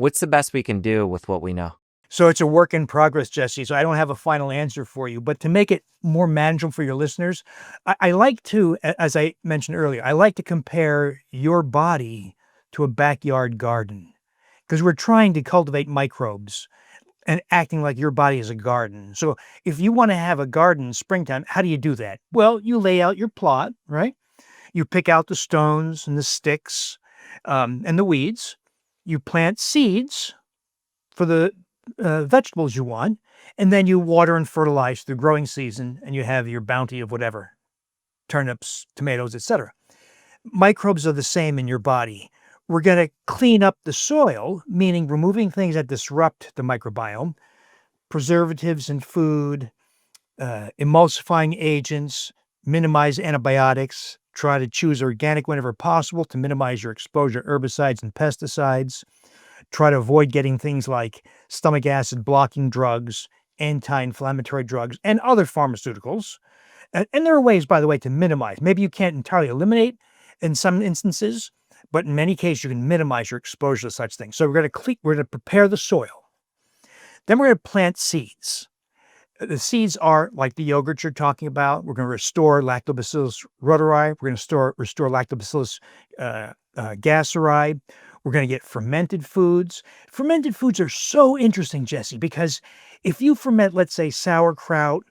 What's the best we can do with what we know? So it's a work in progress, Jesse. So I don't have a final answer for you, but to make it more manageable for your listeners, I like to, as I mentioned earlier, I like to compare your body to a backyard garden because we're trying to cultivate microbes and acting like your body is a garden. So if you want to have a garden in springtime, how do you do that? Well, you lay out your plot, right? You pick out the stones and the sticks and the weeds. You plant seeds for the vegetables you want, and then you water and fertilize through growing season, and you have your bounty of whatever, turnips, tomatoes, etc. Microbes are the same in your body. We're going to clean up the soil, meaning removing things that disrupt the microbiome, preservatives in food, emulsifying agents, minimize antibiotics, try to choose organic whenever possible to minimize your exposure to herbicides and pesticides. Try to avoid getting things like stomach acid blocking drugs, anti-inflammatory drugs, and other pharmaceuticals. And there are ways, by the way, to minimize. Maybe you can't entirely eliminate in some instances, but in many cases you can minimize your exposure to such things. So we're going to prepare the soil. Then we're going to plant seeds. The seeds are like the yogurt you're talking about. We're going to restore Lactobacillus rhodori. We're going to restore Lactobacillus gasseri. We're going to get fermented foods. Fermented foods are so interesting, Jesse, because if you ferment, let's say, sauerkraut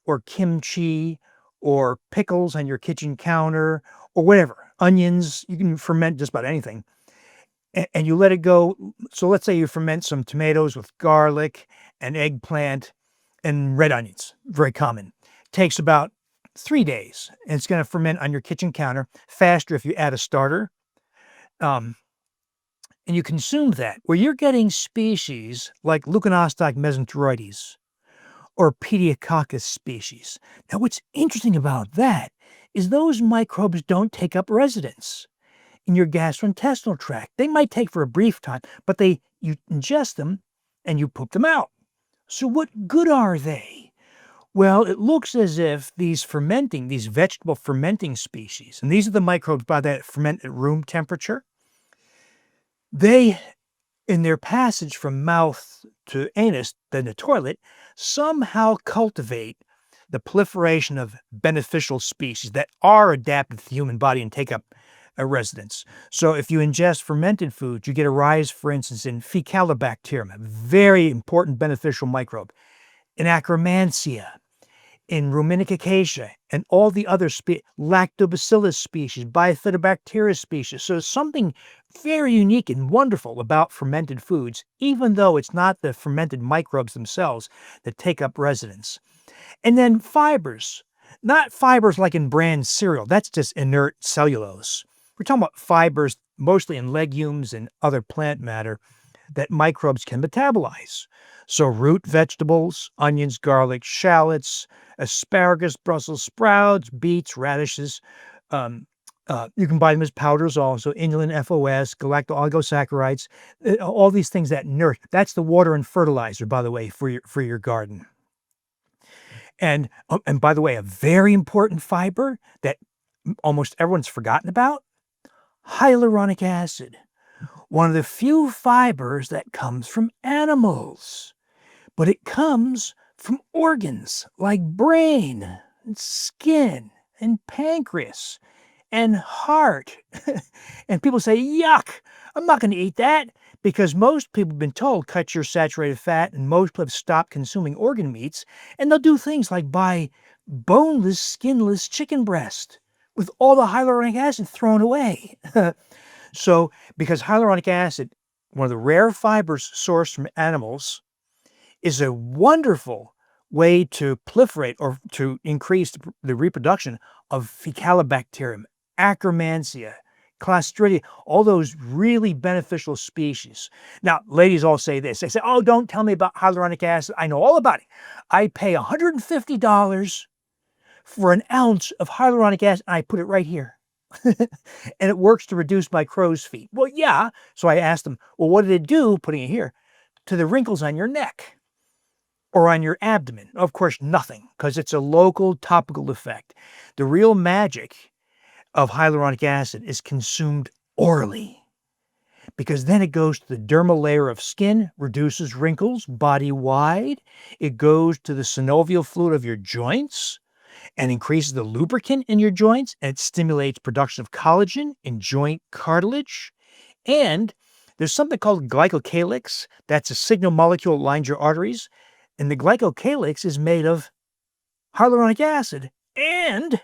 or kimchi or pickles on your kitchen counter or whatever, onions, you can ferment just about anything, and you let it go. So let's say you ferment some tomatoes with garlic and eggplant and red onions, very common. Takes about 3 days, and it's going to ferment on your kitchen counter faster if you add a starter. And you consume that, where you're getting species like Leuconostoc mesenteroides or Pediococcus species. Now, what's interesting about that is those microbes don't take up residence in your gastrointestinal tract. They might take for a brief time, but you ingest them and you poop them out. So what good are they? Well, it looks as if these vegetable fermenting species, and these are the microbes by that ferment at room temperature, they, in their passage from mouth to anus, then the toilet, somehow cultivate the proliferation of beneficial species that are adapted to the human body and take up a residence. So if you ingest fermented foods, you get a rise, for instance, in Faecalibacterium, a very important beneficial microbe, in Akkermansia, in Ruminicaceae, and all the other Lactobacillus species, Bifidobacteria species. So something very unique and wonderful about fermented foods, even though it's not the fermented microbes themselves that take up residence. And then fibers, not fibers like in bran cereal. That's just inert cellulose. We're talking about fibers mostly in legumes and other plant matter that microbes can metabolize. So root vegetables, onions, garlic, shallots, asparagus, Brussels sprouts, beets, radishes. You can buy them as powders also, inulin, FOS, galacto-oligosaccharides, all these things that nourish. That's the water and fertilizer, by the way, for your garden. And by the way, a very important fiber that almost everyone's forgotten about, hyaluronic acid. One of the few fibers that comes from animals, but it comes from organs like brain and skin and pancreas and heart. And people say, yuck, I'm not going to eat that, because most people have been told, cut your saturated fat, and most people have stopped consuming organ meats, and they'll do things like buy boneless, skinless chicken breast with all the hyaluronic acid thrown away. So, because hyaluronic acid, one of the rare fibers sourced from animals, is a wonderful way to proliferate or to increase the reproduction of Faecalibacterium, Akkermansia, Clostridia, all those really beneficial species. Now, ladies all say this. They say, oh, don't tell me about hyaluronic acid. I know all about it. I pay $150 for an ounce of hyaluronic acid, and I put it right here. And it works to reduce my crow's feet. Well, yeah. So I asked them, well, what did it do, putting it here, to the wrinkles on your neck or on your abdomen? Of course, nothing, because it's a local topical effect. The real magic of hyaluronic acid is consumed orally. because then it goes to the dermal layer of skin, reduces wrinkles body-wide. It goes to the synovial fluid of your joints and increases the lubricant in your joints, and it stimulates production of collagen in joint cartilage. And there's something called glycocalyx. That's a signal molecule that lines your arteries. And the glycocalyx is made of hyaluronic acid. And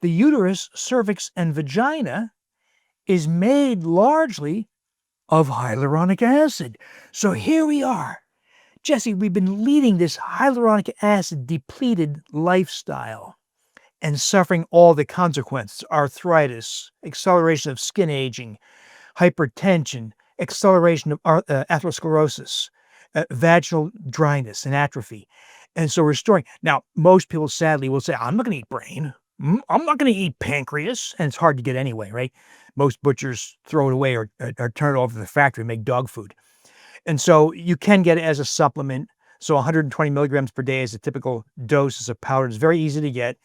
the uterus, cervix, and vagina is made largely of hyaluronic acid. So here we are. Jesse, we've been leading this hyaluronic acid depleted lifestyle and suffering all the consequences: arthritis, acceleration of skin aging, hypertension, acceleration of atherosclerosis, vaginal dryness and atrophy. And so restoring. Now, most people sadly will say, I'm not going to eat brain. I'm not going to eat pancreas. And it's hard to get anyway, right? Most butchers throw it away or turn it over to the factory and make dog food. And so you can get it as a supplement. So 120 milligrams per day is a typical dose as a powder. It's very easy to get.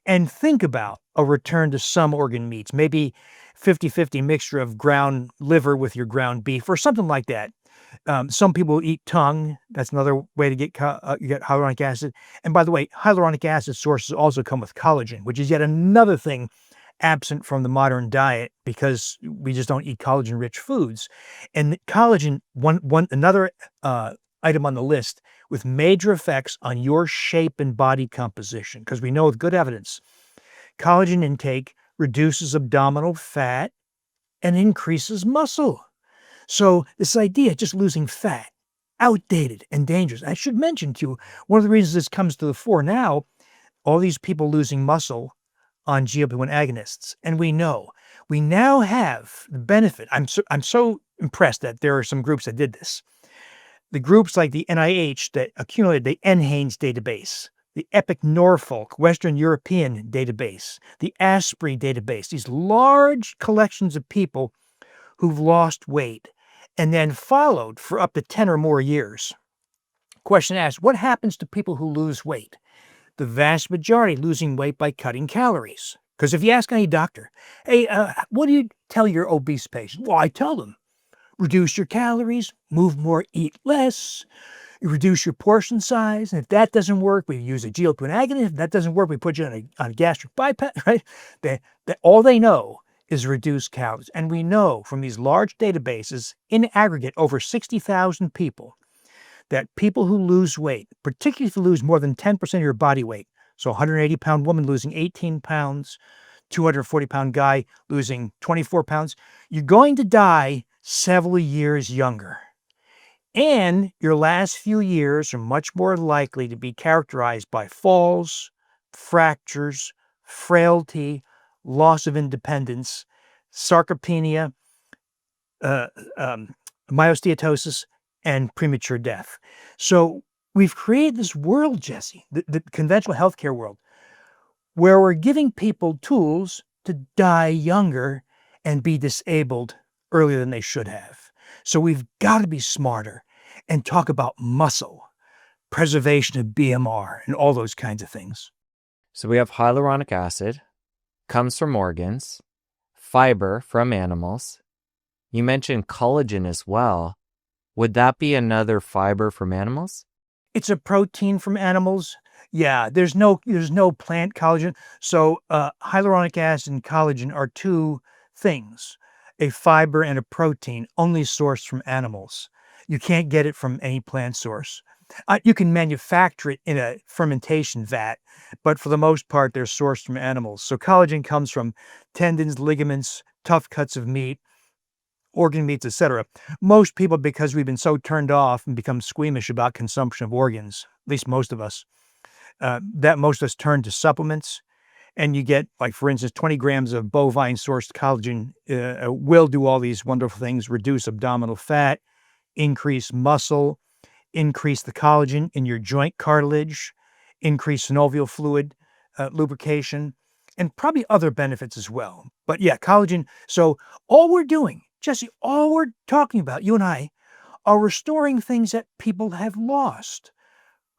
And think about a return to some organ meats, maybe 50-50 mixture of ground liver with your ground beef or something like that. Some people eat tongue. That's another way to get hyaluronic acid. And by the way, hyaluronic acid sources also come with collagen, which is yet another thing absent from the modern diet because we just don't eat collagen-rich foods. And collagen, another item on the list with major effects on your shape and body composition, because we know with good evidence, collagen intake reduces abdominal fat and increases muscle. So this idea of just losing fat, outdated and dangerous. I should mention to you, one of the reasons this comes to the fore now, all these people losing muscle on GLP-1 agonists. And we now have the benefit. I'm so impressed that there are some groups that did this. The groups like the NIH that accumulated the NHANES database, the Epic Norfolk Western European database, the ASPRI database, these large collections of people who've lost weight and then followed for up to 10 or more years. Question asked, what happens to people who lose weight? The vast majority losing weight by cutting calories. Because if you ask any doctor, hey, what do you tell your obese patient? Well, I tell them, reduce your calories, move more, eat less, reduce your portion size. And if that doesn't work, we use a GLP-1 agonist. If that doesn't work, we put you on a gastric bypass, right? All they know is reduce calories. And we know from these large databases, in aggregate, over 60,000 people, that people who lose weight, particularly if you lose more than 10% of your body weight, so a 180-pound woman losing 18 pounds, 240-pound guy losing 24 pounds, you're going to die several years younger. And your last few years are much more likely to be characterized by falls, fractures, frailty, loss of independence, sarcopenia, myostenosis, and premature death. So we've created this world, Jesse, the conventional healthcare world, where we're giving people tools to die younger and be disabled earlier than they should have. So we've got to be smarter and talk about muscle, preservation of BMR, and all those kinds of things. So we have hyaluronic acid, comes from organs, fiber from animals. You mentioned collagen as well. Would that be another fiber from animals? It's a protein from animals. Yeah, there's no plant collagen. So hyaluronic acid and collagen are two things, a fiber and a protein, only sourced from animals. You can't get it from any plant source. You can manufacture it in a fermentation vat, but for the most part, they're sourced from animals. So collagen comes from tendons, ligaments, tough cuts of meat, organ meats, etc. Most people, because we've been so turned off and become squeamish about consumption of organs, at least most of us, turn to supplements. And you get, like, for instance, 20 grams of bovine-sourced collagen will do all these wonderful things: reduce abdominal fat, increase muscle, increase the collagen in your joint cartilage, increase synovial fluid lubrication, and probably other benefits as well. But yeah, collagen. So all we're doing, Jesse, all we're talking about, you and I, are restoring things that people have lost.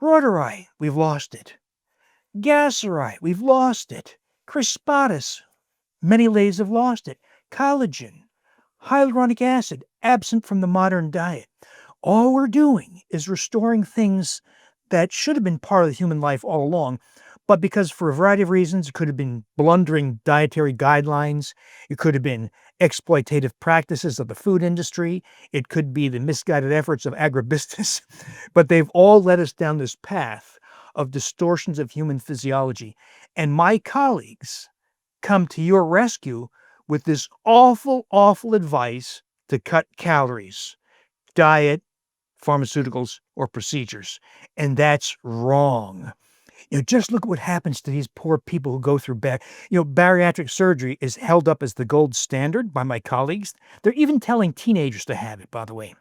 Reuteri, we've lost it. Gasseri, we've lost it. Crispatus, many ladies have lost it. Collagen, hyaluronic acid, absent from the modern diet. All we're doing is restoring things that should have been part of the human life all along, but because for a variety of reasons, it could have been blundering dietary guidelines, it could have been exploitative practices of the food industry, it could be the misguided efforts of agribusiness, but they've all led us down this path of distortions of human physiology. And my colleagues come to your rescue with this awful, awful advice to cut calories, diet, pharmaceuticals, or procedures. And that's wrong. Just look at what happens to these poor people who go through bariatric surgery is held up as the gold standard by my colleagues. They're even telling teenagers to have it, by the way.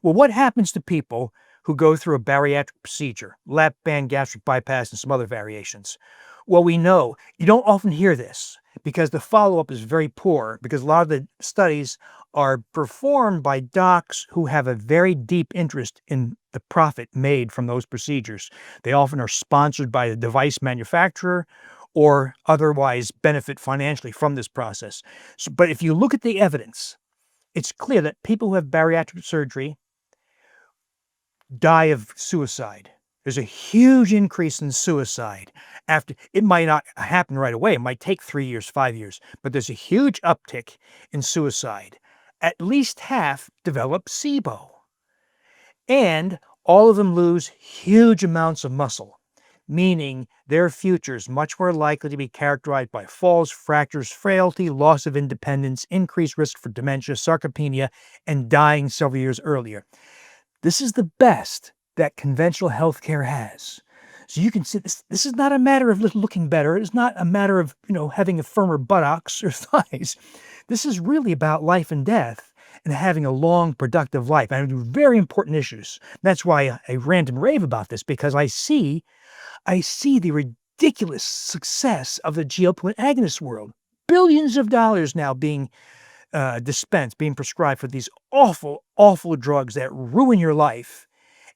Well, what happens to people who go through a bariatric procedure, lap band gastric bypass, and some other variations? Well, we know you don't often hear this because the follow-up is very poor, because a lot of the studies are performed by docs who have a very deep interest in the profit made from those procedures. They often are sponsored by the device manufacturer or otherwise benefit financially from this process. But if you look at the evidence, it's clear that people who have bariatric surgery die of suicide. There's a huge increase in suicide. It might not happen right away. It might take 3 years, 5 years, but there's a huge uptick in suicide. At least half develop SIBO. And all of them lose huge amounts of muscle, meaning their future is much more likely to be characterized by falls, fractures, frailty, loss of independence, increased risk for dementia, sarcopenia, and dying several years earlier. This is the best that conventional healthcare has. So you can see this is not a matter of looking better. It's not a matter of, having a firmer buttocks or thighs. This is really about life and death and having a long, productive life. And very important issues. That's why I rant and rave about this, because I see the ridiculous success of the GLP-1 agonist world. Billions of dollars now being dispensed, being prescribed for these awful, awful drugs that ruin your life.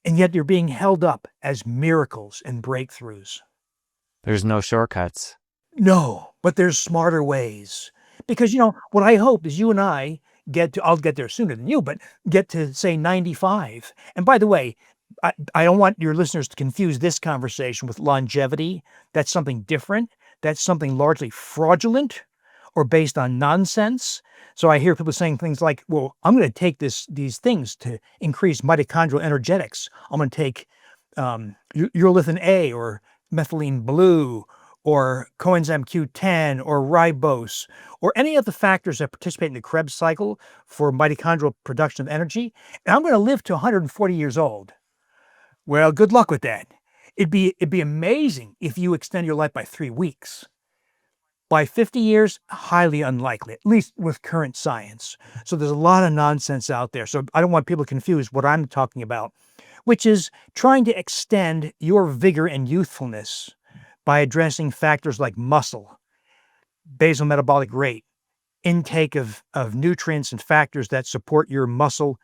And yet they're being held up as miracles and breakthroughs. There's no shortcuts. No, but there's smarter ways. Because, what I hope is you and I I'll get there sooner than you, but get to, say, 95. And by the way, I don't want your listeners to confuse this conversation with longevity. That's something different. That's something largely fraudulent or based on nonsense. So I hear people saying things like, well, I'm going to take these things to increase mitochondrial energetics. I'm going to take urolithin A or methylene blue or coenzyme Q10 or ribose or any of the factors that participate in the Krebs cycle for mitochondrial production of energy. And I'm going to live to 140 years old. Well, good luck with that. It'd be amazing if you extend your life by 3 weeks. By 50 years, highly unlikely, at least with current science. So there's a lot of nonsense out there. So I don't want people to confuse what I'm talking about, which is trying to extend your vigor and youthfulness by addressing factors like muscle, basal metabolic rate, intake of nutrients and factors that support your muscle,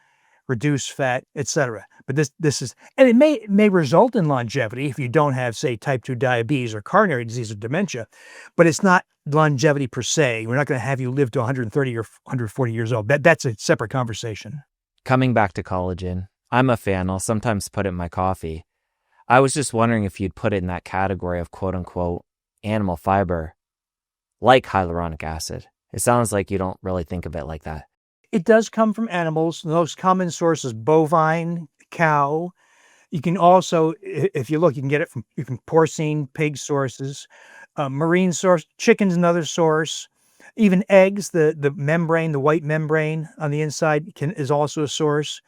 reduce fat, etc. But this is, and it may result in longevity if you don't have, say, type 2 diabetes or coronary disease or dementia, but it's not longevity per se. We're not going to have you live to 130 or 140 years old. That's a separate conversation. Coming back to collagen, I'm a fan. I'll sometimes put it in my coffee. I was just wondering if you'd put it in that category of quote unquote animal fiber, like hyaluronic acid. It sounds like you don't really think of it like that. It does come from animals. The most common source is bovine, cow. You can also, if you look, you can get it from porcine, pig sources, marine source, chicken's another source. Even eggs, the membrane, the white membrane on the inside is also a source.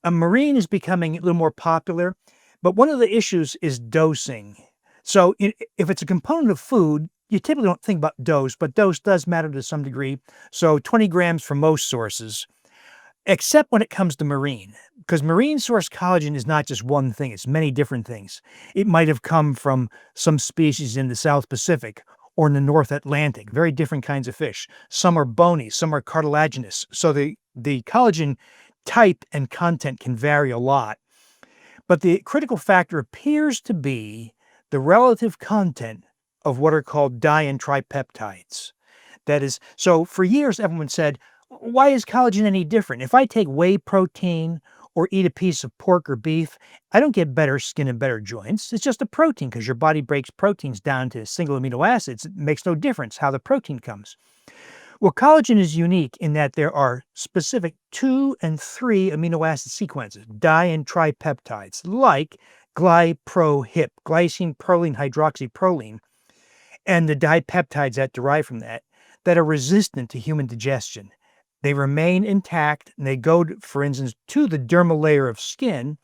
Marine is becoming a little more popular, but one of the issues is dosing. So if it's a component of food, you typically don't think about dose, but dose does matter to some degree. So 20 grams for most sources, except when it comes to marine, because marine source collagen is not just one thing, it's many different things. It might have come from some species in the South Pacific or in the North Atlantic, very different kinds of fish. Some are bony, some are cartilaginous. So the collagen type and content can vary a lot. But the critical factor appears to be the relative content of what are called di and tripeptides. That is, so for years, everyone said, Why is collagen any different? If I take whey protein or eat a piece of pork or beef, I don't get better skin and better joints. It's just a protein because your body breaks proteins down to single amino acids. It makes no difference how the protein comes. Well, collagen is unique in that there are specific 2 and 3 amino acid sequences, di and tripeptides, like glyprohip, glycine proline hydroxyproline, and the dipeptides that derive from that are resistant to human digestion. They remain intact and they go, for instance, to the dermal layer of skin,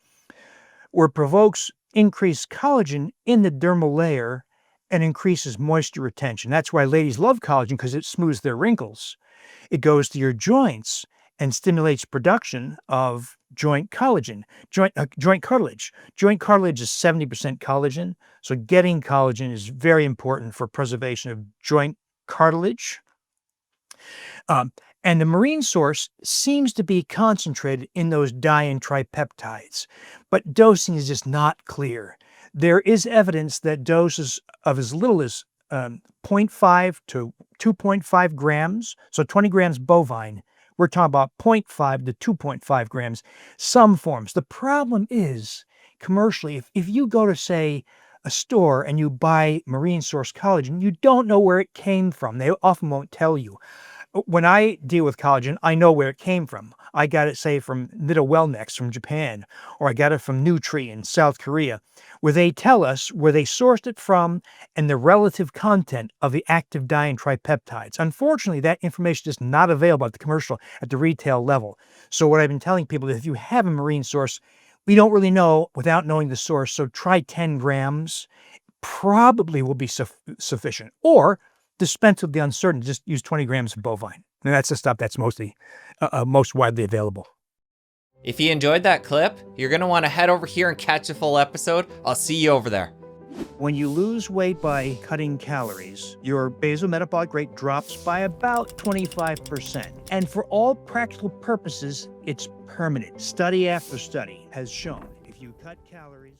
where it provokes increased collagen in the dermal layer and increases moisture retention. That's why ladies love collagen, because it smooths their wrinkles. It goes to your joints and stimulates production of joint collagen, joint cartilage. Joint cartilage is 70% collagen, so getting collagen is very important for preservation of joint cartilage. And the marine source seems to be concentrated in those di and tripeptides, but dosing is just not clear. There is evidence that doses of as little as 0.5 to 2.5 grams, so 20 grams bovine, we're talking about 0.5 to 2.5 grams, some forms. The problem is, commercially, if you go to, say, a store and you buy marine source collagen, you don't know where it came from. They often won't tell you. When I deal with collagen, I know where it came from. I got it, say, from Nido Wellnex from Japan, or I got it from Nutri in South Korea, where they tell us where they sourced it from and the relative content of the active di and tripeptides. Unfortunately, that information is not available at the commercial, at the retail level. So what I've been telling people is if you have a marine source, we don't really know without knowing the source, so try 10 grams, probably will be sufficient. Or dispense with the uncertain, just use 20 grams of bovine. And that's the stuff that's most widely available. If you enjoyed that clip, you're going to want to head over here and catch the full episode. I'll see you over there. When you lose weight by cutting calories, your basal metabolic rate drops by about 25%. And for all practical purposes, it's permanent. Study after study has shown if you cut calories...